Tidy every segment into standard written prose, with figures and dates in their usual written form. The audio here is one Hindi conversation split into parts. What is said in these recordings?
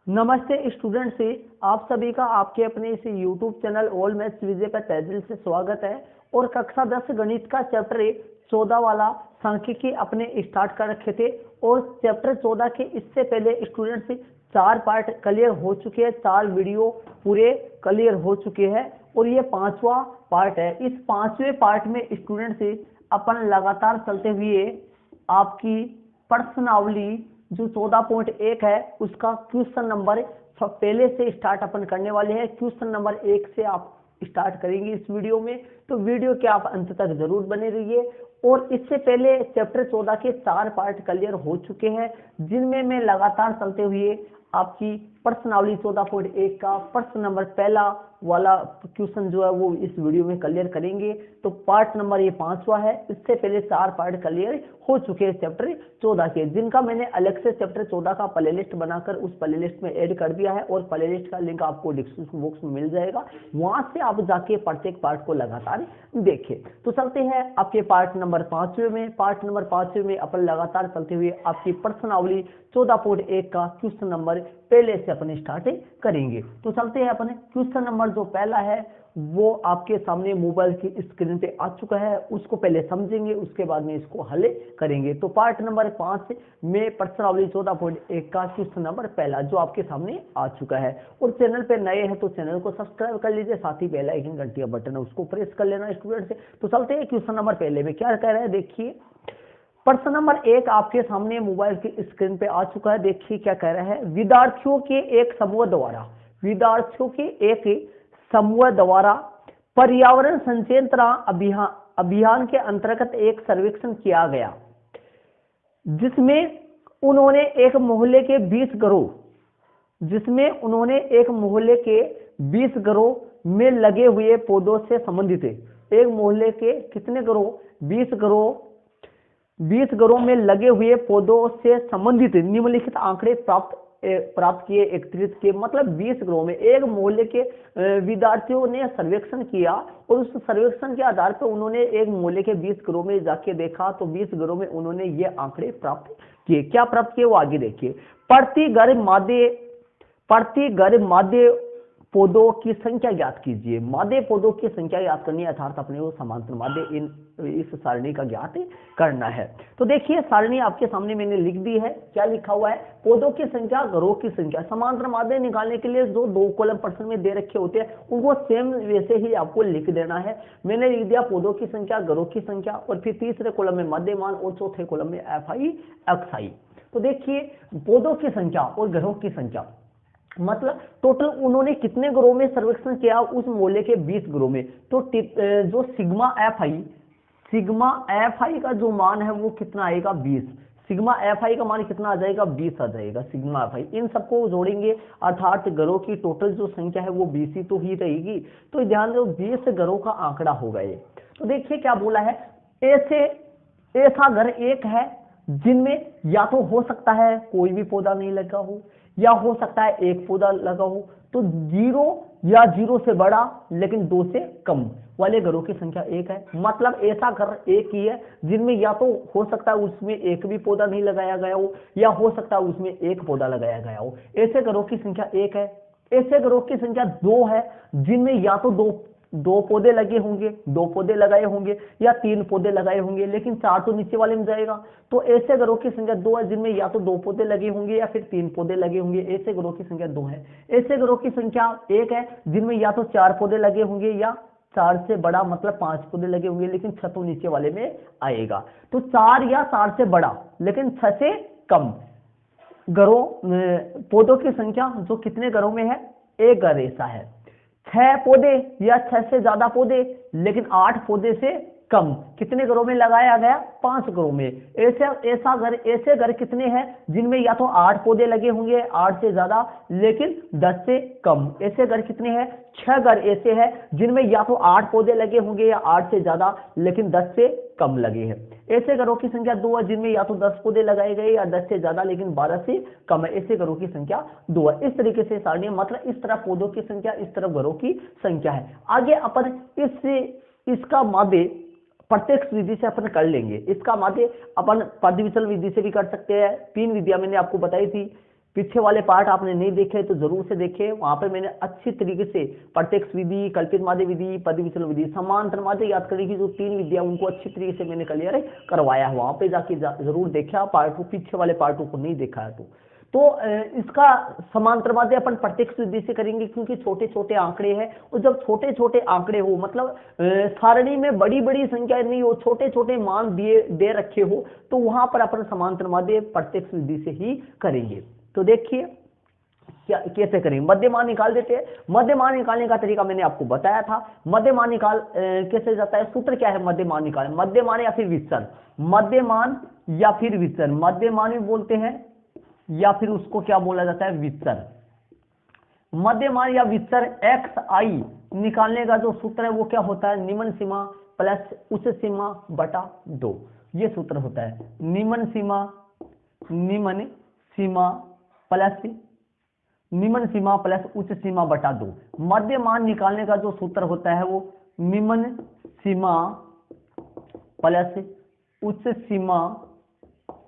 नमस्ते स्टूडेंट से आप सभी का आपके अपने इस YouTube चैनल ऑल मैथ्स विजय पर तहे दिल से स्वागत है। और कक्षा 10 गणित का चैप्टर 14 वाला सांख्यिकी अपने स्टार्ट कर रखे थे। और चैप्टर 14 के इससे पहले स्टूडेंट से 4 पार्ट क्लियर हो चुके हैं, 4 वीडियो पूरे क्लियर हो चुके हैं और ये 5वां पार्ट है। इस 5वें पार्ट में स्टूडेंट से अपन लगातार चलते हुए आपकी प्रश्नावली जो 14.1 है उसका क्वेश्चन नंबर पहले से स्टार्ट अपन करने वाले हैं। क्वेश्चन नंबर 1 से आप स्टार्ट करेंगे इस वीडियो में, तो वीडियो के आप अंत तक जरूर बने रहिए। और इससे पहले चैप्टर 14 के 4 पार्ट क्लियर हो चुके हैं जिनमें मैं लगातार चलते हुए आपकी प्रश्नावली 14.1 का प्रश्न नंबर पहला वाला क्वेश्चन जो है वो इस वीडियो में क्लियर करेंगे। तो पार्ट नंबर ये 5वां है। इससे पहले 4 पार्ट क्लियर हो चुके हैं चैप्टर 14 के, जिनका मैंने अलग से चैप्टर 14 का प्लेलिस्ट बनाकर उस प्लेलिस्ट में ऐड कर दिया है और प्लेलिस्ट का लिंक आपको डिस्क्रिप्शन बॉक्स में मिल जाएगा, वहां से आप जाके प्रत्येक पार्ट को लगातार देखें। तो चलते हैं आपके पार्ट नंबर 5वें में। पार्ट नंबर 5वें में अपन लगातार चलते हुए आपकी प्रश्नावली 14.1 का क्वेश्चन नंबर पहले से अपन स्टार्ट करेंगे। तो चलते हैं अपन क्वेश्चन नंबर जो पहला है वो आपके सामने मोबाइल की स्क्रीन पे आ चुका है, उसको पहले समझेंगे उसके बाद में इसको हल करेंगे। तो पार्ट नंबर 5 में प्रश्नावली 14.1 का क्वेश्चन नंबर पहला जो आपके सामने आ चुका है। और चैनल पे नए हैं तो चैनल को सब्सक्राइब कर लीजिए, साथ ही बेल आइकन घंटी बटन है उसको प्रेस कर लेना स्टूडेंट से। तो चलते हैं क्वेश्चन नंबर पहले में क्या कह रहा है, देखिए प्रश्न नंबर 1 आपके सामने मोबाइल की स्क्रीन पे आ चुका है। देखिए क्या कह रहा है, विद्यार्थियों के एक समूह द्वारा पर्यावरण संचेतना अभियान के अंतर्गत एक सर्वेक्षण किया गया जिसमें उन्होंने एक मोहल्ले के 20 घरों में लगे हुए पौधों से संबंधित एक मोहल्ले के कितने घरों 20 घरों में लगे हुए पौधों से संबंधित निम्नलिखित आंकड़े प्राप्त किए, एकत्रित किए। मतलब 20 घरों में एक मोहल्ले के विद्यार्थियों ने सर्वेक्षण किया और उस सर्वेक्षण के आधार पर उन्होंने एक मोहल्ले के 20 घरों में जाके देखा तो 20 घरों में उन्होंने ये आंकड़े प्राप्त किए। क्या प्राप्त किए वो आगे देखिए। प्रति घर मादे पौधों की संख्या ज्ञात कीजिए। मादे पौधों की संख्या ज्ञात करनी है, अर्थात अपने को समांतर मादे इस सारणी का ज्ञात करना है। तो देखिए सारणी आपके सामने मैंने लिख दी है। क्या लिखा हुआ है, पौधों की संख्या, घरों की संख्या। समांतर मादे निकालने के लिए जो 2 कॉलम प्रश्न में दे रखे होते हैं उनको सेम वैसे ही आपको लिख देना है। मैंने लिख दिया पौधों की संख्या, घरों की संख्या और फिर तीसरे कॉलम में मध्यमान और चौथे कॉलम में FI XI। तो देखिए पौधों की संख्या और घरों की संख्या मतलब टोटल उन्होंने कितने घरों में सर्वेक्षण किया, उस मोहल्ले के 20 घरों में। तो जो सिग्मा एफ आई का जो मान है वो कितना आएगा 20। सिग्मा एफ आई का मान कितना आ जाएगा 20 आ जाएगा सिग्मा एफ आई। इन सबको जोड़ेंगे अर्थात घरों की टोटल जो संख्या है वो 20 ही तो ही रहेगी। तो ध्यान दो 20 घरों का आंकड़ा होगा ये। तो देखिए क्या बोला है, ऐसा घर एक है जिनमें या तो हो सकता है कोई भी पौधा नहीं लगा हो या हो सकता है एक पौधा लगा हो। तो 0 या 0 से बड़ा लेकिन 2 से कम वाले घरों की संख्या 1 है। मतलब ऐसा घर एक ही है जिनमें या तो हो सकता है उसमें एक भी पौधा नहीं लगाया गया हो या हो सकता है उसमें एक पौधा लगाया गया हो। ऐसे घरों की संख्या 1 है। ऐसे घरों की संख्या 2 है जिनमें या तो दो पौधे लगे होंगे, 2 पौधे लगाए होंगे या 3 पौधे लगाए होंगे, लेकिन 4 तो नीचे वाले में जाएगा। तो ऐसे घरों की संख्या 2 है जिनमें या तो 2 पौधे लगे होंगे या फिर 3 पौधे लगे होंगे। ऐसे घरों की संख्या 2 है। ऐसे घरों की संख्या 1 है जिनमें या तो 4 पौधे लगे होंगे या 4 से बड़ा मतलब 5 पौधे लगे होंगे, लेकिन 6 तो नीचे वाले में आएगा। तो 4 या 4 से बड़ा लेकिन 6 से कम घरों पौधों की संख्या जो कितने घरों में है, एक घर ऐसा है 6 पौधे या 6 से ज्यादा पौधे लेकिन 8 पौधे से कम कितने घरों में लगाया गया 5 घरों में। ऐसे घर कितने हैं जिनमें या तो 8 पौधे लगे होंगे 8 से ज्यादा लेकिन 10 से कम। ऐसे घर कितने हैं 6 घर ऐसे हैं जिनमें या तो 8 पौधे लगे होंगे या 8 से ज्यादा लेकिन 10 से कम लगे हैं। ऐसे घरों की संख्या 2 है जिनमें या तो 10 पौधे लगाए गए या 10 से ज्यादा लेकिन 12 से कम है। ऐसे घरों की संख्या 2 है। इस तरीके से सारणी मतलब इस तरफ पौधों की संख्या इस तरफ घरों की संख्या है। आगे अपन इसका मादे प्रत्यक्ष विधि से अपन कर लेंगे। इसका मादे अपन पद विचलन विधि से भी कर सकते हैं। 3 विधियां मैंने आपको बताई थी, पीछे वाले पार्ट आपने नहीं देखे तो जरूर से देखे, वहां पर मैंने अच्छी तरीके से प्रत्यक्ष विधि, कल्पित माध्य विधि, पद विचलन विधि, समांतर माध्य याद करने की जो 3 विधियां उनको अच्छी तरीके से मैंने क्लियर करवाया है। वहां पे जाके जरूर देखा पार्ट, पीछे वाले पार्टों को नहीं देखा है तो इसका समांतर माध्य अपन प्रत्यक्ष विधि से करेंगे, क्योंकि छोटे छोटे आंकड़े हैं, और जब छोटे छोटे आंकड़े हो मतलब सारणी में बड़ी बड़ी संख्या नहीं हो, छोटे छोटे मान दिए दे रखे हो, तो वहां पर अपन समांतर माध्य प्रत्यक्ष विधि से ही करेंगे। तो देखिए क्या कैसे करेंगे, मध्यमान निकाल देते हैं। मध्यमान निकालने का तरीका मैंने आपको बताया था। मध्यमान निकाल कैसे जाता है, सूत्र क्या है मध्यमान निकाल, मध्यमान या फिर विचरण, मध्यमान या फिर विचरण, मध्यमान भी बोलते हैं या फिर उसको क्या बोला जाता है, विचरण। मध्यमान या विचरण एक्स आई निकालने का जो सूत्र है वो क्या होता है, निम्न सीमा प्लस उच्च सीमा बटा 2, ये सूत्र होता है। निम्न सीमा प्लस उच्च सीमा बटा 2। मध्यमान निकालने का जो सूत्र होता है वो निम्न सीमा प्लस उच्च सीमा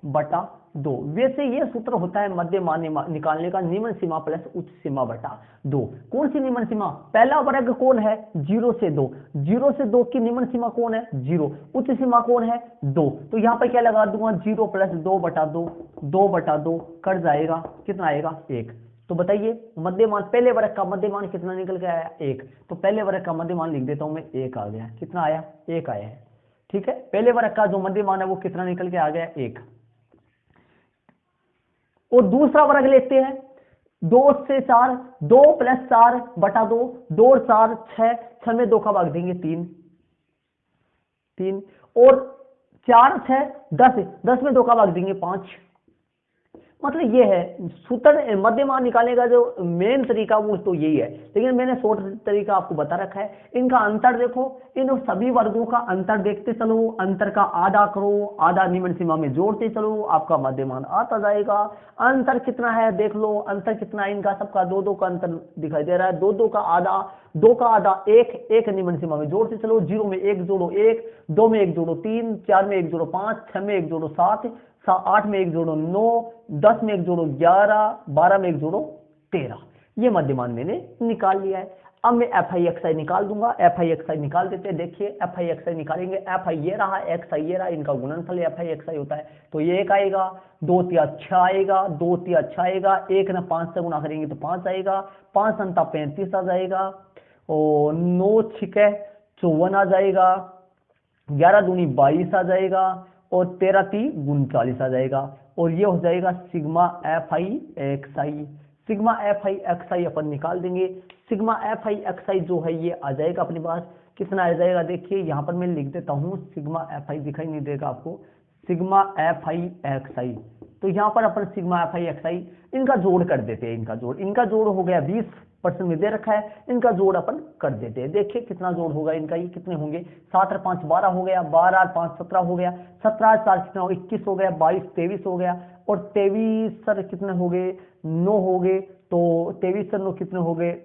बटा 2। वैसे ये सूत्र होता है मध्यमान निकालने का, निम्न सीमा प्लस उच्च सीमा बटा 2। कौन सी निम्न सीमा, पहला वर्ग कौन है 0 से 2, 0 से 2 की निम्न सीमा कौन है 0, उच्च सीमा कौन है 2, तो यहां पर क्या लगा दूंगा 0 प्लस 2 बटा 2, 2 बटा 2 कट जाएगा, कितना आएगा 1। तो बताइए मध्यमान, पहले वर्ग का मध्यमान कितना निकल के आया 1, तो पहले वर्ग का मध्यमान लिख देता हूं मैं 1 आ गया, कितना आया 1 आया है, ठीक है। पहले वर्ग का जो मध्यमान है वो कितना निकल के आ गया 1। और दूसरा वर्ग लेते हैं 2 से 4, 2 प्लस 4 बटा 2, 2 और 4 6, 6 में 2 का भाग देंगे 3, और 4 6 10, 10 में 2 का भाग देंगे 5। मतलब ये है सूत्र मध्यमान निकालने का जो मेन तरीका वो तो यही है, लेकिन मैंने शॉर्ट तरीका आपको बता रखा है। इनका अंतर देखो, इन सभी वर्गों का अंतर देखते चलो, अंतर का आधा करो, आधा निम्न सीमा में जोड़ते चलो, आपका मध्यमान आता जाएगा। अंतर कितना है देख लो, अंतर कितना है इनका सबका, 2 का अंतर दिखाई दे रहा है, 2 का आधा, 2 का आधा 1, 1 निम्न सीमा में जोड़ते चलो, 0 में 1 जोड़ो 1, 2 में 1 जोड़ो 3, 4 में 1 जोड़ो 5, 6 में 1 जोड़ो 7, 8 में 1 जोड़ो 9, 10 में 1 जोड़ो 11, 12 में 1 जोड़ो 13। ये मध्यमान मैंने निकाल लिया है। अब मैं एफ आई एक्स आई निकाल दूंगा, एफ आई एक्स आई निकाल देते हैं। देखिए एफ आई एक्स आई निकालेंगे, एफ आई ये रहा, एक्स आई ये रहा, इनका गुणनफल एफ आई एक्स आई होता है, तो ये 1 आएगा, 2 तिया 6 आएगा, 2 तिया 6 आएगा, 1 ना 5 से गुणा करेंगे तो 5 आएगा, 5 अंता 35 आ जाएगा, और 9 छिके 54 आ जाएगा, 11 दूनी 22 आ जाएगा, और 13 3 39 आ जाएगा, और ये हो जाएगा sigma F I X I. Sigma F I X I अपन निकाल देंगे। Sigma F I X I जो है ये आ जाएगा अपने पास, कितना आ जाएगा देखिए यहाँ पर मैं लिख देता हूँ, सिग्मा एफ आई दिखाई नहीं देगा आपको, सिग्मा एफ आई एक्स आई। तो यहाँ पर अपन सिग्मा एफ आई एक्स आई इनका जोड़ कर देते हैं, इनका जोड़ हो गया 20% में दे रखा है, इनका जोड़ अपन कर देते हैं। देखिए कितना जोड़ होगा इनका, ये कितने होंगे, 7 और 5 12 हो गया, 12 और 5 17 हो गया, 17 और 4 कितना हो 21 हो गया, 22 23 हो गया, और 23 सर कितने हो गए 9 हो गए, तो 23 सर 9 कितने हो गए,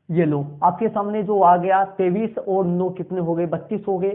ये लो आपके सामने जो आ गया 23 और 9 कितने हो गए 32 हो गए,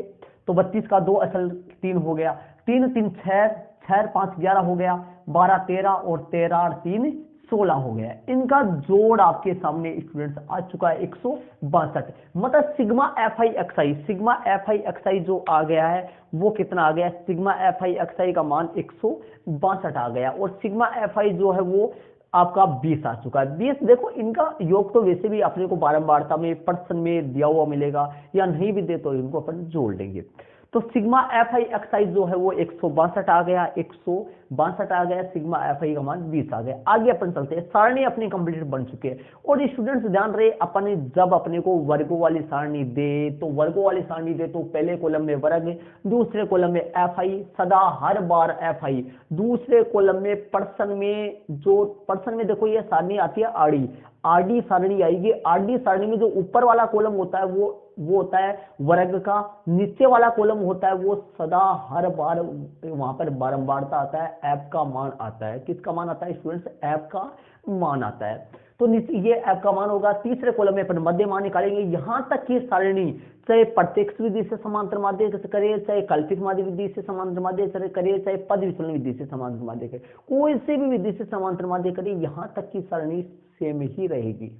तो 32 का 2 असल 3 हो गया, 3 3 6, 6 5 11 हो गया, 12 13 और 13 और 3 16 हो गया। इनका जोड़ आपके सामने स्टूडेंट्स आ चुका है 162। मतलब sigma F I X I, sigma F I X I जो आ गया है वो कितना आ गया, sigma F I X I का मान 162 आ गया, और सिग्मा एफ आई जो है वो आपका 20 आ चुका है। 20 देखो इनका योग तो वैसे भी अपने को बारंबारता में पर्सन में दिया हुआ मिलेगा, या नहीं भी दे तो इनको अपन जोड़ लेंगे। तो sigma F I X I जो है वो 162 आ गया, 162 आ गया, सिग्मा एफ आई का मान 20 आ गया। आगे अपन चलते हैं, सारणी अपनी कंप्लीट बन चुके हैं। और स्टूडेंट्स ध्यान रहे, अपन जब अपने को वर्गों वाली सारणी दे तो वर्गों वाली सारणी दे तो पहले कॉलम में वर्ग, दूसरे कॉलम में एफ आई, सदा हर बार एफ आई, दूसरे कॉलम में पर्सन में, जो पर्सन में देखो ये सारणी आती है आड़ी, आरडी सारणी आएगी। आरडी सारणी में जो ऊपर वाला कॉलम होता है वो होता है वर्ग का, नीचे वाला कॉलम होता है वो सदा हर बार वहां पर बारंबारता आता है, एफ का मान आता है। किसका मान आता है स्टूडेंट्स, एफ का मान आता है। तो ये f का मान होगा। तीसरे कॉलम में अपन मध्य मान निकालेंगे। यहां तक की सारणी चाहे प्रत्यक्ष विधि से समांतर माध्य करिए, चाहे कल्पित माध्य विधि से समांतर माध्य करिए, चाहे पद विचलन विधि से समांतर माध्य करिए, कोई से भी विधि से समांतर माध्य करिए, यहां तक की सारणी सेम ही रहेगी।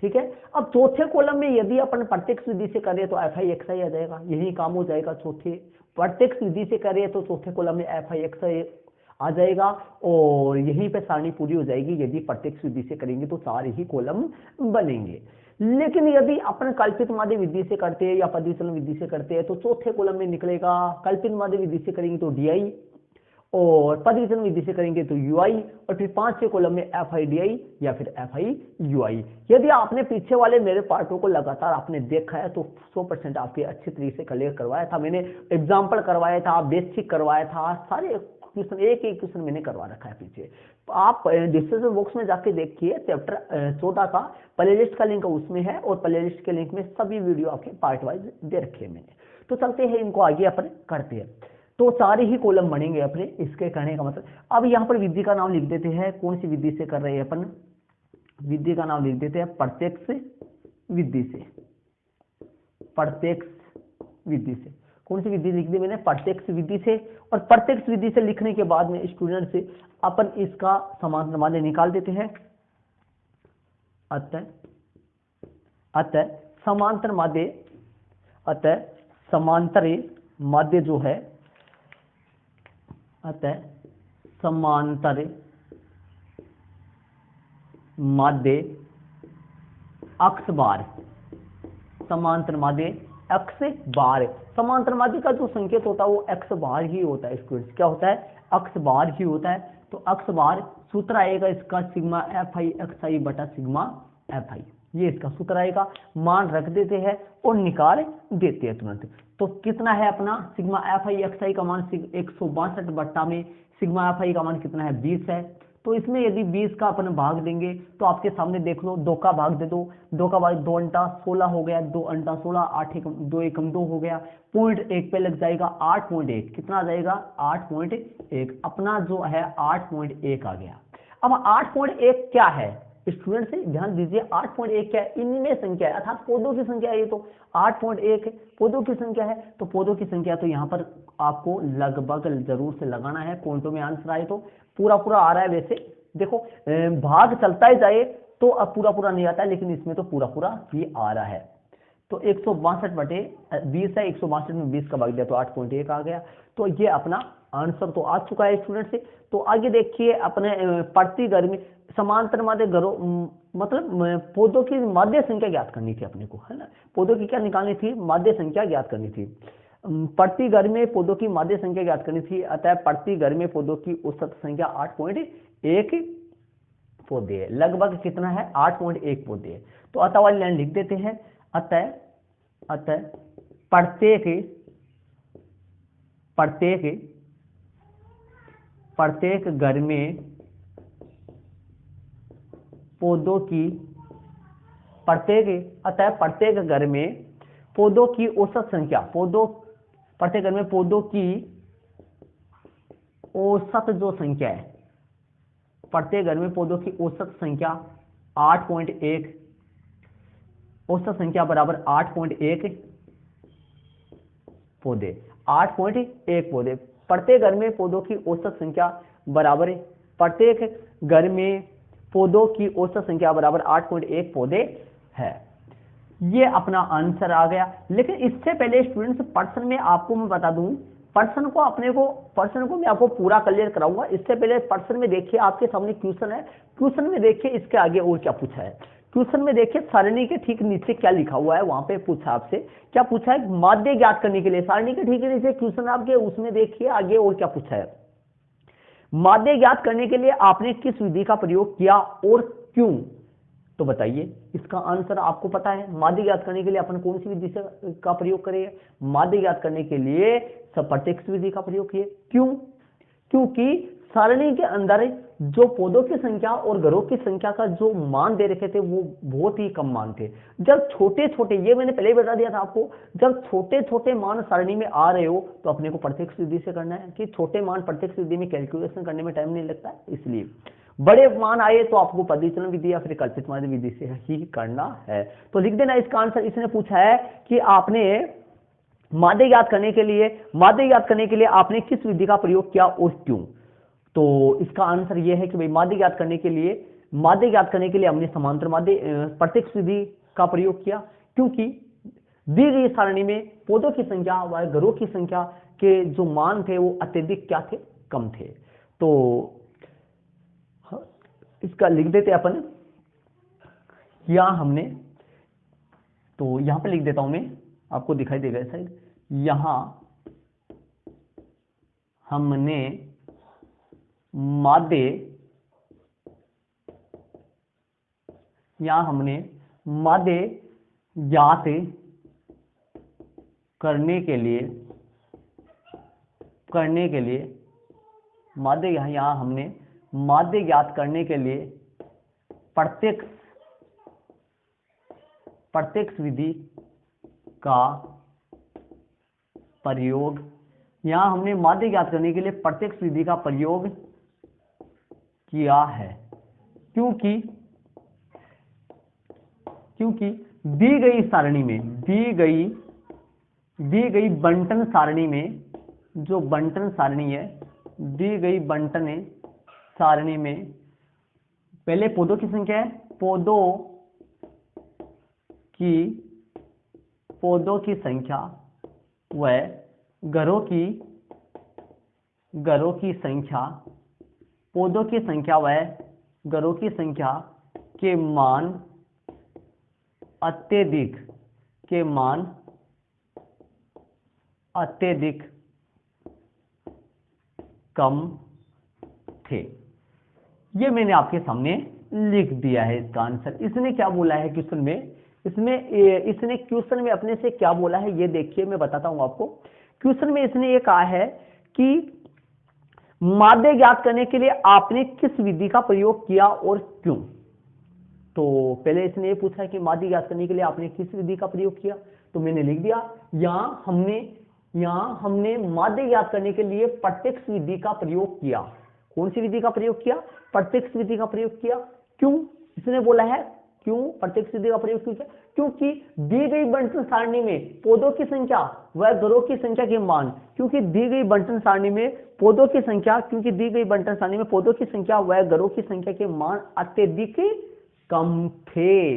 ठीक है। अब चौथे कॉलम में यदि अपन प्रत्यक्ष विधि से करें तो एफ आई एक्स आई आ जाएगा, यही काम हो जाएगा। चौथे प्रत्यक्ष विधि से करें तो चौथे कॉलम में एफ आई एक्स आई आ जाएगा और यहीं पे सारणी पूरी हो जाएगी। यदि प्रत्यक्ष विधि से करेंगे तो 4 ही कॉलम बनेंगे। लेकिन यदि अपन कल्पित माध्य विधि से करते हैं या पद विचलन विधि से करते हैं तो चौथे कॉलम में निकलेगा, कल्पित माध्य विधि से करेंगे तो डी आई और पद विचलन विधि से करेंगे तो यू आई और फिर 5वें कॉलम में एफ आई डी आई या फिर एफ आई यू आई। यदि आपने पीछे वाले मेरे पार्टों को लगातार आपने देखा है तो 100% आपके अच्छे तरीके से क्लियर करवाया था मैंने, एग्जाम्पल करवाया था, बेसिक करवाया था, सारे क्वेश्चन एक क्वेश्चन मैंने करवा रखा है पीछे। आप डिस्क्रिप्शन बॉक्स में जाके देखिए, चैप्टर 14 का प्लेलिस्ट का लिंक उसमें है और प्लेलिस्ट के लिंक में सभी वीडियो आपके पार्ट वाइज दे रखे हैं मैंने। तो चलते हैं इनको आगे अपन करते हैं। तो 4 ही कॉलम बनेंगे अपने, इसके कहने का मतलब। अब यहाँ पर विधि का नाम लिख देते हैं, कौन सी विधि से कर रहे हैं अपन, विधि का नाम लिख देते हैं प्रत्यक्ष विधि से। प्रत्यक्ष विधि से कौन सी विधि लिख दी मैंने, प्रत्यक्ष विधि से। और प्रत्यक्ष विधि से लिखने के बाद में स्टूडेंट से अपन इसका समांतर माध्य निकाल देते हैं। अतः समांतर माध्य, अतः समांतर माध्य जो है, अतः समांतर माध्य अक्ष बार, समांतर माध्य अक्ष बार। समांतर माध्य का जो संकेत होता है वो अक्ष बार ही होता है स्टूडेंट्स। क्या होता है, अक्ष बार ही होता है। तो अक्ष बार सूत्र आएगा इसका सिग्मा एफ आई एक्स आई बटा सिग्मा एफ आई, ये इसका सूत्र आएगा। मान रख देते हैं और निकाल देते हैं तुरंत। तो कितना है अपना sigma F I X I का मान 162 बट्टा में सिग्मा एफ आई का मान कितना है 20 है। तो इसमें यदि 20 का अपन भाग देंगे तो आपके सामने देख लो, 2 का भाग दे दो, 2 का भाग 2 अंटा 16 हो गया, 2 अंटा 16, 8 एकम 2 एकम 2 हो गया, पॉइंट 1 पे लग जाएगा 8.1। कितना आ जाएगा 8.1, अपना जो है 8.1 आ गया। अब 8.1 क्या है स्टूडेंट से ध्यान दीजिए, 8.1 क्या है, इनमें संख्या है अर्थात पौधों की संख्या है। ये तो 8.1 पौधों की संख्या है, तो पौधों की संख्या तो यहाँ पर आपको लगभग जरूर से लगाना है। पॉइंटों में आंसर आए तो पूरा पूरा आ रहा है। वैसे देखो भाग चलता ही जाए तो अब पूरा पूरा नहीं आता है, लेकिन इसमें तो पूरा पूरा ही आ रहा है। तो 162 बटे 20 है, 162 में 20 का भाग दिया तो 8.1 आ गया। तो ये अपना आंसर तो आ चुका है स्टूडेंट से। तो आगे देखिए अपने प्रति घर में समांतर माध्य घरों मतलब पौधों की माध्य संख्या ज्ञात करनी थी अपने को, है ना। पौधों की क्या निकालनी थी, माध्य संख्या ज्ञात करनी थी। प्रति घर में पौधों की माध्य संख्या ज्ञात करनी थी। अतः प्रति घर में पौधों की औसत संख्या 8.1 पौधे है। लगभग कितना है 8.1 पौधे है। तो अतः वाली लाइन लिख देते हैं। अतः प्रत्येक घर में पौधों की प्रत्येक घर में पौधों की औसत संख्या, प्रत्येक घर में पौधों की औसत जो संख्या है, प्रत्येक घर में पौधों की औसत संख्या 8.1, औसत संख्या बराबर 8.1 पौधे, 8.1 पौधे। प्रत्येक घर में पौधों की औसत संख्या बराबर, प्रत्येक घर में पौधों की औसत संख्या बराबर 8.1 पौधे है। ये अपना आंसर आ गया। लेकिन इससे पहले स्टूडेंट्स पर्सन में आपको मैं बता दूं, पर्सन को मैं आपको पूरा क्लियर कराऊंगा। इससे पहले पर्सन में देखिए आपके सामने क्वेश्चन है, क्वेश्चन में देखिए इसके आगे और क्या पूछा है। क्वेश्चन में देखिए सारणी के ठीक नीचे क्या लिखा हुआ है, वहां पे पूछा आपसे क्या पूछा है, माध्य ज्ञात करने के लिए। सारणी के ठीक नीचे क्वेश्चन आपके, उसमें देखिए आगे और क्या पूछा है। माध्य ज्ञात करने के लिए आपने किस विधि का प्रयोग किया और क्यों, तो बताइए। इसका आंसर आपको पता है। माध्य ज्ञात करने के लिए अपन कौन सी विधि का प्रयोग करेंगे, माध्य ज्ञात करने के लिए प्रत्यक्ष विधि का प्रयोग किए। क्यों, क्योंकि सारणी के अंदर जो पौधों की संख्या और घरों की संख्या का जो मान दे रखे थे वो बहुत ही कम मान थे। जब छोटे छोटे, ये मैंने पहले ही बता दिया था आपको, जब छोटे छोटे मान सारणी में आ रहे हो तो अपने को प्रत्यक्ष विधि से करना है कि छोटे मान प्रत्यक्ष विधि में कैलकुलेशन करने में टाइम नहीं लगता है, इसलिए। बड़े मान आए तो आपको पदविचलन विधि या फिर कल्पित माध्य विधि से ही करना है। तो लिख देना इसका आंसर। इसने पूछा है कि आपने माध्य याद करने के लिए आपने किस विधि का प्रयोग किया और क्यों। तो इसका आंसर यह है कि भाई माध्य याद करने के लिए हमने समांतर माध्य प्रत्यक्ष विधि का प्रयोग किया, क्योंकि दी गई सारणी में पदों की संख्या व घरों की संख्या के जो मान थे वो अत्यधिक क्या थे, कम थे। तो इसका लिख देते अपन, यहां हमने, तो यहां पे लिख देता हूं मैं, आपको दिखाई देगा शायद, यहां हमने माध्य ज्ञात करने के लिए यहां हमने माध्य ज्ञात करने के लिए प्रत्यक्ष विधि का प्रयोग, यहां हमने माध्य ज्ञात करने के लिए प्रत्यक्ष विधि का प्रयोग किया है, क्योंकि दी गई सारणी में, दी गई बंटन सारणी में, जो बंटन सारणी है, दी गई बंटन सारणी में पहले पदों की संख्या है, पदों की संख्या व घरों की संख्या, पदों की संख्या व घरों की संख्या के मान अत्यधिक कम थे। ये मैंने आपके सामने लिख दिया है इसका आंसर। इसने क्या बोला है क्वेश्चन में, इसने क्वेश्चन में अपने से क्या बोला है ये देखिए, मैं बताता हूं आपको। क्वेश्चन में इसने ये कहा है कि माध्य ज्ञात करने के लिए आपने किस विधि का प्रयोग किया और क्यों। तो पहले इसने ये पूछा कि माध्य ज्ञात करने के लिए आपने किस विधि का प्रयोग किया, तो मैंने लिख दिया यहां हमने माध्य ज्ञात करने के लिए प्रत्यक्ष विधि का प्रयोग किया। कौन सी विधि का प्रयोग किया, प्रत्यक्ष विधि का प्रयोग किया। क्यों इसने बोला है, क्यों प्रत्यक्ष विधि का प्रयोग किया, क्योंकि दी गई बंटन सारणी में पदों की संख्या व घरों की संख्या के मान, क्योंकि दी गई बंटन सारणी में पदों की संख्या व घरों की संख्या के मान अत्यधिक कम थे,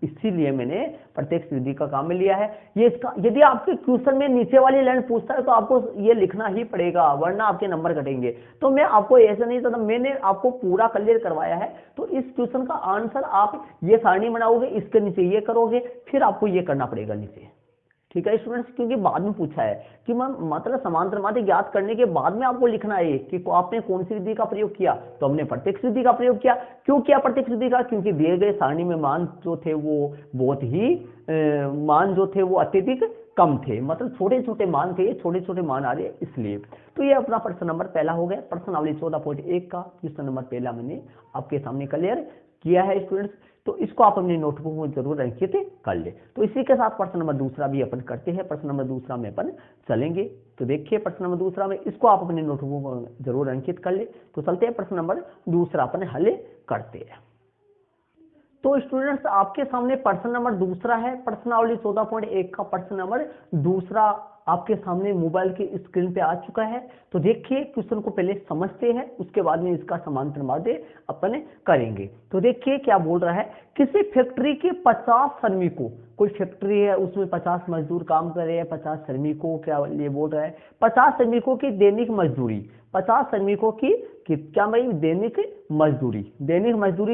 इसीलिए मैंने प्रत्यक्ष विधि का काम में लिया है। ये इसका, यदि आपके क्वेश्चन में नीचे वाली लाइन पूछता है तो आपको ये लिखना ही पड़ेगा, वरना आपके नंबर कटेंगे। तो मैं आपको ऐसा नहीं था, मैंने आपको पूरा क्लियर करवाया है। तो इस क्वेश्चन का आंसर आप ये सारणी बनाओगे, इसके नीचे ये करोगे, फिर आपको ये करना पड़ेगा नीचे, ठीक है स्टूडेंट्स, क्योंकि बाद में पूछा है कि मतलब समांतर माध्य ज्ञात करने के बाद में आपको लिखना है कि आपने कौन सी विधि का प्रयोग किया। तो हमने प्रत्यक्ष विधि का प्रयोग किया। क्यों किया प्रत्यक्ष विधि का, क्योंकि दिए गए सारणी में मान जो थे वो बहुत ही अत्यधिक कम थे, मतलब छोटे छोटे मान थे, छोटे छोटे मान आ रहे इसलिए। तो ये अपना प्रश्न नंबर पहला हो गया। प्रश्नावली 14.1 का क्वेश्चन नंबर पहला मैंने आपके सामने क्लियर किया है स्टूडेंट्स। तो इसको आप अपनी नोटबुक में जरूर अंकित कर ले। तो इसी के साथ प्रश्न नंबर दूसरा भी अपन करते हैं। प्रश्न नंबर दूसरा में अपन चलेंगे। तो देखिए प्रश्न नंबर दूसरा में, इसको आप अपनी नोटबुक में जरूर अंकित कर ले। तो चलते हैं प्रश्न नंबर दूसरा अपन हल करते हैं। तो स्टूडेंट्स आपके सामने प्रश्न नंबर दूसरा है। प्रश्नावली 14.1 का प्रश्न नंबर दूसरा आपके सामने मोबाइल की स्क्रीन पे आ चुका है। तो देखिए क्वेश्चन को पहले समझते हैं, उसके बाद में इसका समांतर माध्य अपन करेंगे। तो देखिए क्या बोल रहा है, किसी फैक्ट्री के 50 श्रमिकों, कोई फैक्ट्री है उसमें 50 मजदूर काम कर रहे हैं, 50 श्रमिकों क्या ये बोल रहा है, 50 श्रमिकों की दैनिक मजदूरी, 50 श्रमिकों की क्या भाई दैनिक मजदूरी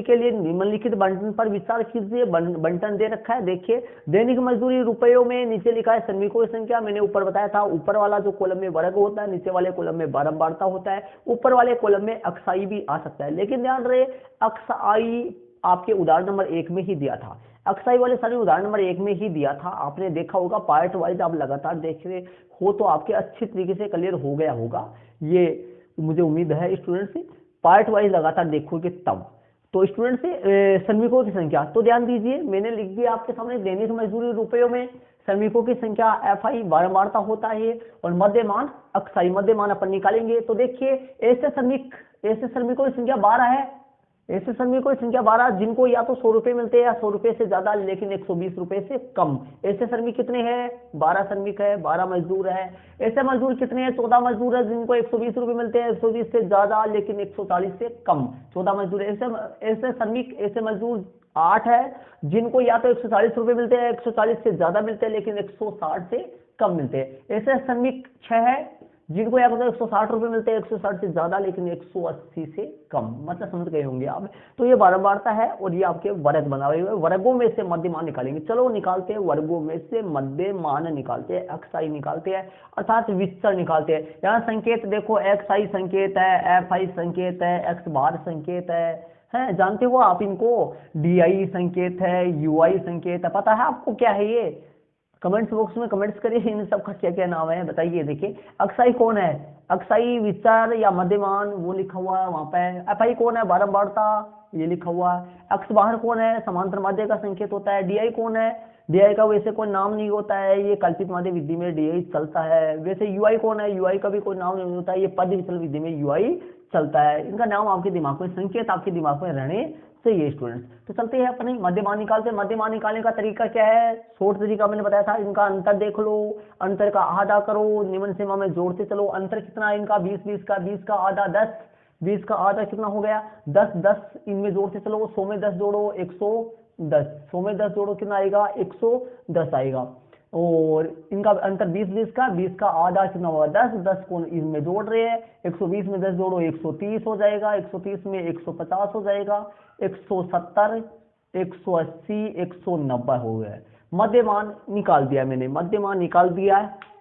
के लिए निम्नलिखित बंटन पर विचार कीजिए। बंटन दे रखा है, देखिए दैनिक मजदूरी रुपयों में, नीचे लिखा है श्रमिकों की संख्या, मैंने ऊपर बताया था ऊपर वाला जो कॉलम में वर्ग होता है, नीचे वाले कॉलम में बारंबारता होता है, ऊपर वाले कॉलम में अक्साई भी आ सकता है। लेकिन ध्यान रहे अक्साई आपके उदाहरण नंबर 1 में ही दिया था, अक्साई वाले सारे उदाहरण नंबर 1 में ही दिया था, आपने देखा होगा। पार्ट वाइज आप लगातार देख रहे हो तो आपके अच्छी तरीके से क्लियर हो गया होगा, ये मुझे उम्मीद है स्टूडेंट्स। पार्ट वाइज लगातार देखोगे तब। तो स्टूडेंट से श्रमिकों की संख्या, तो ध्यान दीजिए मैंने लिख दिया आपके सामने दैनिक मजदूरी रुपयों में, श्रमिकों की संख्या FI बारंबारता होता है, और मध्यमान अक्साई, मध्यमान अपन निकालेंगे। तो देखिए ऐसे श्रमिकों की संख्या 12 है, ऐसे श्रमिकों की संख्या 12 जिनको या तो 100 रुपए मिलते हैं या 100 रुपए से ज्यादा लेकिन 120 रुपए से कम। ऐसे श्रमिक कितने हैं? 12 श्रमिक है, 12 मजदूर है। ऐसे मजदूर कितने हैं? 14 मजदूर है जिनको 120 रुपए मिलते हैं, 120 से ज्यादा लेकिन 140 से कम, 14 मजदूर। ऐसे श्रमिक, ऐसे मजदूर 8 है जिनको या तो 140 रुपए मिलते हैं, 140 से ज्यादा मिलते हैं लेकिन 160 से कम मिलते हैं। ऐसे श्रमिक 6 है जिनको या तो 160 रुपए मिलते हैं, 160 से ज्यादा लेकिन 180 से कम, मतलब समझ गए होंगे आप। तो ये बारंबारता है और ये आपके वर्ग बना हुए, वर्गों में से मध्यमान निकालेंगे। चलो निकालते हैं, वर्गों में से मध्यमान निकालते हैं, XI निकालते हैं, अर्थात विस्तर निकालते हैं। यहाँ संकेत देखो, XI संकेत है, FI संकेत है, X बार संकेत है, जानते हो आप इनको, DI संकेत है, UI संकेत है, पता है आपको क्या है ये? कमेंट्स बॉक्स में कमेंट्स करिए इन सब का क्या क्या नाम है बताइए। देखिए अक्साई कौन है? अक्साई विस्तार या मध्यमान, वो लिखा हुआ है वहां पे। FI कौन है? बारंबारता, ये लिखा हुआ है। X बाहर कौन है? समांतर माध्य का संकेत होता है। DI कौन है? DI का वैसे कोई नाम नहीं होता है, ये कल्पित माध्य विधि में DI चलता है। वैसे UI कौन है? UI का भी कोई नाम नहीं होता है, ये पद विचलन विधि में UI चलता है। इनका नाम आपके दिमाग में, संकेत आपके दिमाग में रहने चाहिए स्टूडेंट्स। तो चलते हैं अपने मध्यमान निकालते हैं। मध्यमान निकालने का तरीका क्या है? शॉर्ट तरीका मैंने बताया था, इनका अंतर देख लो, अंतर का आधा करो, निम्न सीमा में जोड़ते चलो। अंतर कितना है इनका? 20 20 का, 20 का आधा 10, 20 का आधा कितना हो गया? 10 10, इनमें जोड़ते चलो। 100 में 10 जोड़ो 110, 100 में 10 जोड़ो कितना आएगा? 110 आएगा। और इनका अंतर 20 20 का, 20 का आधा कितना होगा? 10 10 को इनमें जोड़ रहे हैं। 120 में 10 जोड़ो 130 हो जाएगा, 130 में 150 हो जाएगा, 170, 180, 190 हो गया। मध्यमान निकाल दिया मैंने, मध्यमान निकाल दिया है।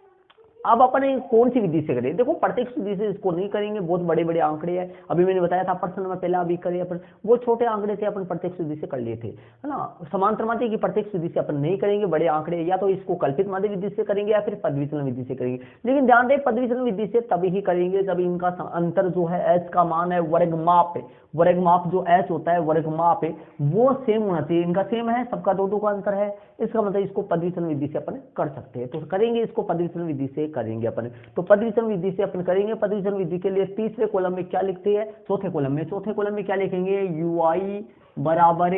अब अपन कौन सी विधि से करें? देखो प्रत्यक्ष विधि से इसको नहीं करेंगे, बहुत बड़े बड़े आंकड़े हैं। अभी मैंने बताया था प्रश्न में पहला अभी करे अपन, वो छोटे आंकड़े थे अपन प्रत्यक्ष विधि से कर लिए थे, है ना। समांतर माध्य की प्रत्यक्ष विधि से अपन नहीं करेंगे, बड़े आंकड़े या तो इसको कल्पित माध्य विधि से करेंगे या फिर पद विचलन विधि से करेंगे। लेकिन ध्यान दें पद विचलन विधि से तभी ही करेंगे जब इनका अंतर जो है h का मान है, वर्गमाप जो h होता है वर्गमाप वो सेम होना चाहिए। इनका सेम है, सबका 2 2 का अंतर है, इसका मतलब इसको पद विचलन विधि से अपन कर सकते हैं। तो करेंगे इसको पद विचलन विधि से करेंगे अपन। तो पद विचलन विधि से अपन करेंगे। पद विचलन विधि के लिए तीसरे कॉलम में क्या लिखते हैं? चौथे कॉलम में क्या लिखेंगे? UI बराबर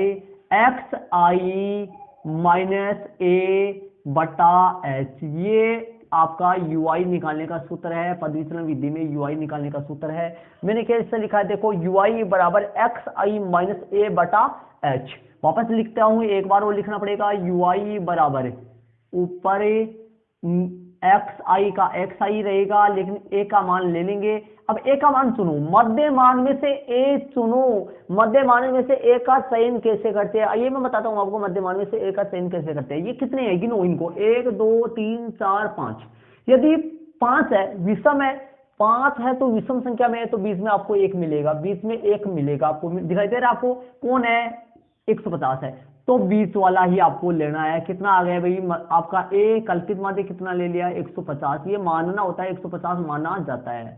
XI माइनस A बटा H, ये आपका UI निकालने का सूत्र है। पद विचलन विधि में UI निकालने का सूत्र है। मैंने कैसे लिखा है? देखो UI बराबर XI माइनस A बटा H। वापस लिखता हूं, एक बार और लिखना पड़ेगा। UI बराबर ऊपर XI का XI रहेगा, लेकिन A का मान ले लेंगे। अब A का मान चुनो, मध्यमान में से A चुनो। मध्यमान में से A का चयन कैसे करते हैं आइए मैं बताता हूं आपको। मध्यमान में से A का चयन कैसे करते हैं? ये कितने हैं गिनो इनको, 1 2 3 4 5। यदि 5 है, विषम है, 5 है तो विषम संख्या में है तो बीच में आपको 1 मिलेगा, बीच में 1 मिलेगा आपको, दिखाई दे रहा है आपको? कौन है? 150 है, तो 20 वाला ही आपको लेना है। कितना आ गया भाई आपका? A कल्पित माध्य कितना ले लिया? 150। ये मानना होता है, 150 माना जाता है,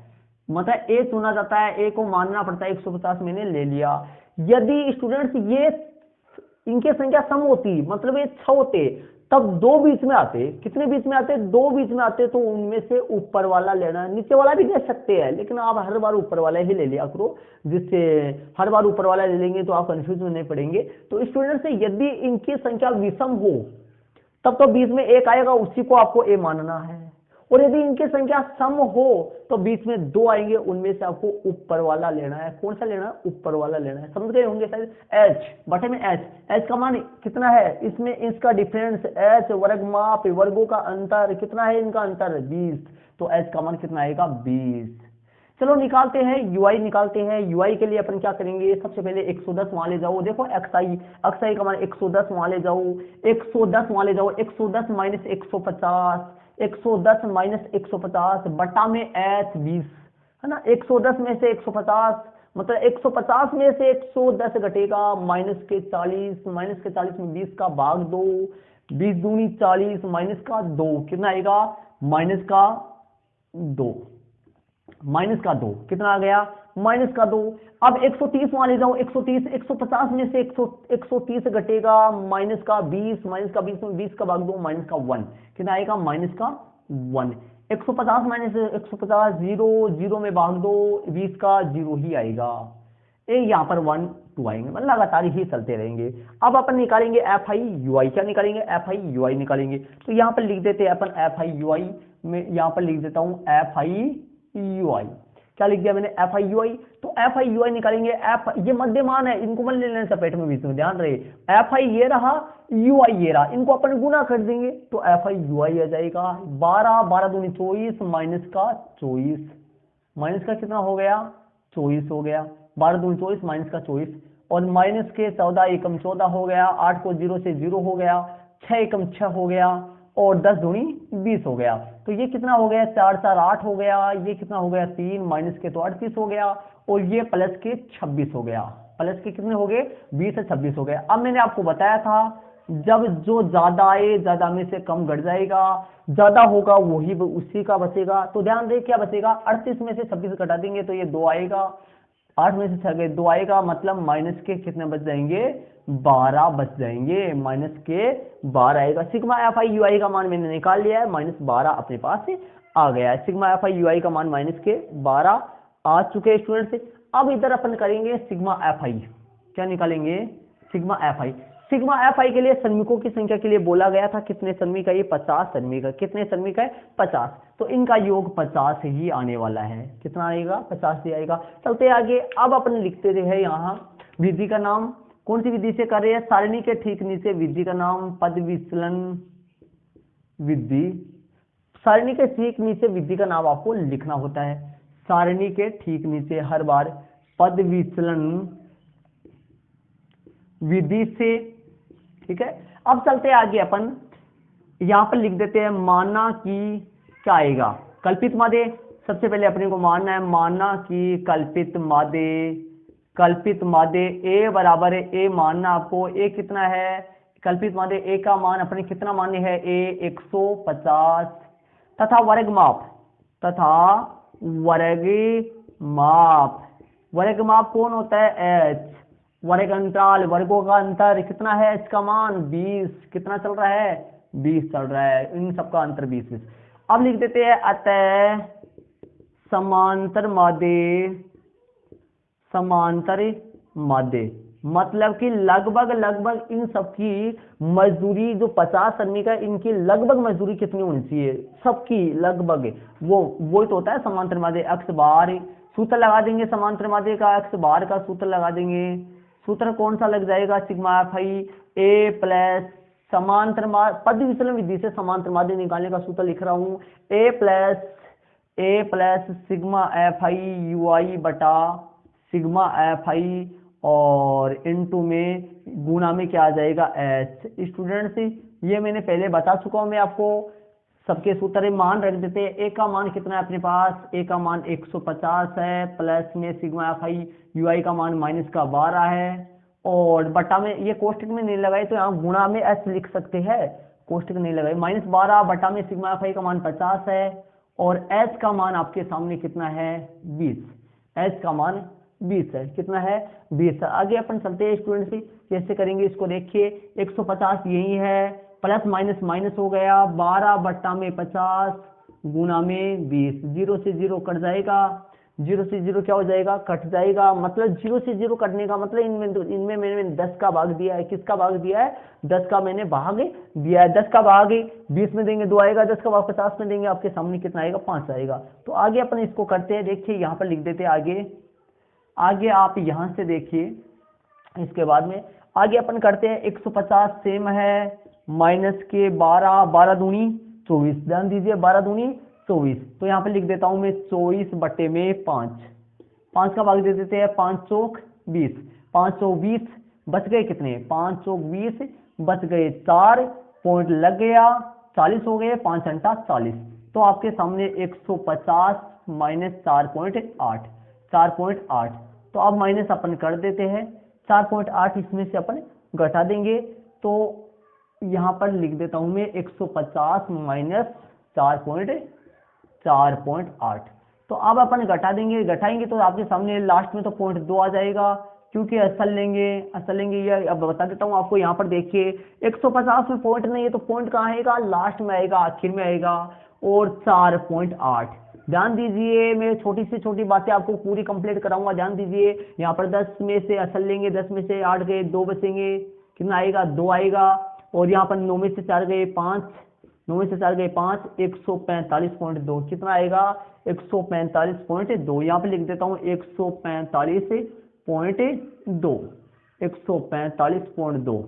मतलब A चुना जाता है, A को मानना पड़ता है। 150 मैंने ले लिया। यदि स्टूडेंट्स ये इनके संख्या सम होती, मतलब ये 6 होते, तब 2 बीच में आते। कितने बीच में आते? 2 बीच में आते, तो उनमें से ऊपर वाला लेना है। नीचे वाला भी ले सकते हैं, लेकिन आप हर बार ऊपर वाला ही ले लिया करो, जिससे हर बार ऊपर वाला ले लेंगे तो आप कंफ्यूज नहीं पड़ेंगे। तो स्टूडेंट से यदि इनकी संख्या विषम हो तब तो बीच में 1 आएगा, उसी को आपको A मानना है। और यदि इनकी संख्या सम हो तो बीच में 2 आएंगे, उनमें से आपको ऊपर वाला लेना है। कौन सा लेना है? ऊपर वाला लेना है। समझ गए होंगे शायद। H बटे में H का मान कितना है? इसमें इसका डिफरेंस H वर्गमाप, वर्गों का अंतर कितना है? इनका अंतर 20, तो H का मान कितना आएगा? 20। चलो निकालते हैं, UI निकालते हैं। UI के लिए अपन क्या करेंगे? सबसे पहले 110 वहां ले जाओ। देखो XI का मान 110 वहां ले जाओ, 110 वहां ले जाओ। 110 माइनस 150, 110 माइनस 150 बटा में H 20, है ना। 110 में से 150 मतलब 150 में से 110 घटेगा, माइनस के 40, माइनस के 40 में 20 का भाग 2, 20 दूनी 40, माइनस का 2 कितना आएगा? माइनस का 2। माइनस का 2 कितना आ गया, माइनस का 2। अब 130 मान ले जाओ, 130 150 में से 130 घटेगा माइनस का 20, माइनस का 20 में 20 का भाग दो माइनस का 1 कितना आएगा, माइनस का 1। 150 माइनस 150 जीरो, जीरो में भाग दो 20 का, जीरो ही आएगा। यहाँ पर 1 2 आएंगे, मतलब लगातार ही चलते रहेंगे। अब अपन निकालेंगे एफ आई यू आई, क्या निकालेंगे, एफ आई यू आई निकालेंगे। तो यहाँ पर लिख देते हैं अपन एफ आई यू आई में, यहाँ पर लिख देता हूँ एफ आई यू आई, क्या लिख दिया मैंने, एफ आई यू आई। तो एफ आई यू आई निकालेंगे, एफ ये मध्यमान है, इनको मत ले लेना चपेट में बीच में, ध्यान रहे। एफ आई ये रहा, यू आई ये रहा, इनको अपन गुना कर देंगे तो एफ आई यू आई आ जाएगा 12, 12 दूनी 24 माइनस का 24, माइनस का कितना हो गया, 24 हो गया, 12 दूनी 24 माइनस का 24, और माइनस के 14 एकम 14 हो गया, 8 को 0 से 0 हो गया, 6 एकम 6 हो गया, और 10 दूनी 20 हो गया। तो ये कितना हो गया, 4 4 8 हो गया, ये कितना हो गया 3, माइनस के तो 38 हो गया, और ये प्लस के 26 हो गया। प्लस के कितने हो गए, 20 से 26 हो गया। अब मैंने आपको बताया था जब जो ज्यादा आए ज्यादा में से कम घट जाएगा, ज्यादा होगा वही उसी का बचेगा। तो ध्यान दे क्या बचेगा, 38 में से 26 घटा देंगे तो ये 2 आएगा, 8 में से 6 2 आएगा, मतलब माइनस के कितने बच जाएंगे, 12 बच जाएंगे, माइनस के 12 आएगा। सिग्मा एफ आई यू आई का मान मैंने निकाल लिया है, -12 अपने पास से आ गया है। सिग्मा एफ आई यू आई का मान माइनस के 12 आ चुके हैं स्टूडेंट। अब इधर अपन करेंगे सिग्मा एफ आई, क्या निकालेंगे, सिग्मा एफ आई। सिग्मा एफ आई के लिए सन्मिकों की संख्या के लिए बोला गया था कितने सन्मिक है, ये 50 सन्मिक है। कितने सन्मिक है, 50। तो इनका योग 50 ही आने वाला है, कितना आएगा, 50 ही आएगा। चलते आगे, अब अपन लिखते रहे यहाँ विधि का नाम, कौन सी विधि से कर रहे हैं, सारणी के ठीक नीचे विधि का नाम पद विचलन विधि। सारणी के ठीक नीचे विधि का नाम आपको लिखना होता है, सारणी के ठीक नीचे हर बार पद विचलन विधि से, ठीक है। अब चलते आगे, अपन यहां पर लिख देते हैं माना कि क्या आएगा, कल्पित मादे। सबसे पहले अपने को मानना है, माना कि कल्पित मादे, कल्पित मादे ए बराबर है, ए मानना आपको, ए कितना है, कल्पित मादे ए का मान अपने कितना मान्य है, ए 150, तथा वर्ग माप, तथा वर्ग माप, वर्ग माप कौन होता है, एच। वर्ग अंतराल, वर्गों का अंतर कितना है, इसका मान 20, कितना चल रहा है, 20 चल रहा है, इन सबका अंतर 20। अब लिख देते हैं अतः समांतर मादे, समांतर मादे, मतलब कि लगभग लगभग इन सबकी मजदूरी जो 50 सन्मिक है, इनकी लगभग मजदूरी कितनी होनी चाहिए, सबकी लगभग, वो तो होता है समांतर मादे। अक्स बार सूत्र लगा देंगे, समांतर मादे का अक्स बार का सूत्र लगा देंगे। सूत्र कौन सा लग जाएगा, सिग्मा एफ आई ए प्लस समांतर पद विचलन विधि से समांतर मादे निकालने का सूत्र लिख रहा हूं, A plus sigma F I U I बटा सिग्मा एफ आई, और इनटू में गुना में क्या आ जाएगा, एच। स्टूडेंट्स ये मैंने पहले बता चुका हूं मैं आपको, सबके सूत्र मान रख देते हैं। ए का मान कितना है अपने पास, ए का मान 150 है, प्लस में सिग्मा एफ आई यू आई का मान माइनस का 12 है, और बटा में, ये कोष्टक में नहीं लगाए तो यहाँ गुणा में एच लिख सकते हैं, कोष्टक नहीं लगाए, -12 बटा में सिग्मा एफ आई का मान 50 है, और एच का मान आपके सामने कितना है, 20। एच का मान 20 है, कितना है, 20 है। आगे अपन चलते हैं स्टूडेंट से, कैसे करेंगे इसको देखिए, 150 यही है, प्लस माइनस माइनस हो गया, 12 बट्टा में 50 गुना में 20, 0 से 0 कट जाएगा, 0 से 0 क्या हो जाएगा, कट जाएगा, मतलब 0 से 0 कटने का मतलब इनमें मैंने 10 का भाग दिया है, किसका भाग दिया है, 10 का मैंने भाग दिया है। 10 का भाग 20 में देंगे 2 आएगा, 10 का भाग 50 में देंगे आपके सामने कितना आएगा, 5 आएगा। तो आगे अपन इसको करते हैं, देखिए यहाँ पर लिख देते हैं आगे आप यहां से देखिए, इसके बाद में आगे अपन करते हैं 150 सेम है, माइनस के 12, 12 दूनी 24, ध्यान दीजिए 12 दूनी 24, तो यहाँ पे लिख देता हूं मैं 24 बटे में 5, 5 का भाग दे देते हैं, 5 चौक 20, 5 चौक 20 बच गए कितने, 5 चौक 20 बच गए 4 पॉइंट लग गया, 40 हो गए, 5 अंटा 40। तो आपके सामने 150 माइनस 4.8, 4.8। तो अब माइनस अपन कर देते हैं, 4.8 इसमें से अपन घटा देंगे, तो यहां पर लिख देता हूं मैं 150 माइनस 4.8। तो अब अपन घटाएंगे तो आपके सामने लास्ट में तो 0.2 आ जाएगा, क्योंकि असल लेंगे ये अब बता देता हूँ आपको। यहाँ पर देखिए 150 में पॉइंट नहीं है, तो पॉइंट कहाँ आएगा, लास्ट में आएगा, आखिर में आएगा, और 4.8। ध्यान दीजिए, मैं छोटी से छोटी बातें आपको पूरी कंप्लीट कराऊंगा, ध्यान दीजिए। यहाँ पर 10 में से असल लेंगे, 10 में से 8 गए, 2 बचेंगे, कितना आएगा, 2 आएगा। और यहाँ पर 9 में से 4 गए 5, 9 में से 4 गए 5, 145.2 कितना आएगा, 145.2। यहाँ पे लिख देता हूँ 145.2, 145.2।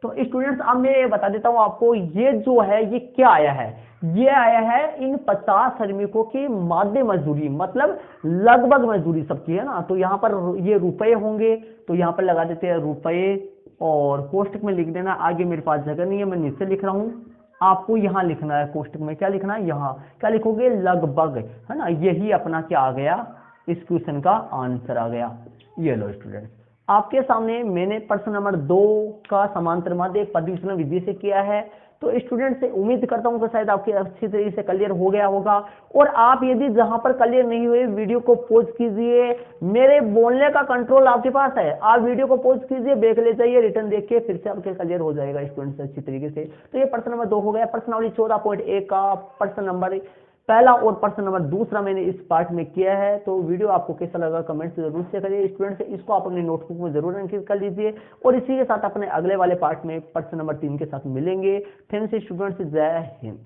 तो स्टूडेंट्स अब मैं बता देता हूँ आपको, ये जो है ये क्या आया है, ये आया है इन 50 श्रमिकों की माध्य मजदूरी, मतलब लगभग मजदूरी सबकी है ना। तो यहाँ पर ये रुपए होंगे, तो यहाँ पर लगा देते हैं रुपए, और कोष्टक में लिख देना। आगे मेरे पास जगह नहीं है, मैं नीचे लिख रहा हूँ, आपको यहाँ लिखना है कोष्टक में, क्या लिखना है, यहाँ क्या लिखोगे, लगभग, है ना। यही अपना क्या आ गया, इस क्वेश्चन का आंसर आ गया। ये लो स्टूडेंट्स, आपके सामने मैंने प्रश्न नंबर 2 का समांतर माध्य परिविचलन विधि से किया है। तो स्टूडेंट से उम्मीद करता हूं कि शायद आपके अच्छी तरीके से क्लियर हो गया होगा। और आप यदि जहां पर क्लियर नहीं हुए, वीडियो को पॉज कीजिए, मेरे बोलने का कंट्रोल आपके पास है, आप वीडियो को पॉज कीजिए, देख ले जाइए, रिटर्न देख के फिर से आपके क्लियर हो जाएगा स्टूडेंट से अच्छी तरीके से। तो ये प्रश्न नंबर 2 हो गया। प्रश्नावली 14.1 का प्रश्न नंबर पहला और प्रश्न नंबर दूसरा मैंने इस पार्ट में किया है। तो वीडियो आपको कैसा लगा कमेंट से जरूर से करिए स्टूडेंट से, इसको आप अपनी नोटबुक में जरूर अंकित कर लीजिए। और इसी के साथ अपने अगले वाले पार्ट में प्रश्न नंबर 3 के साथ मिलेंगे। थैंक यू स्टूडेंट्स, जय हिंद।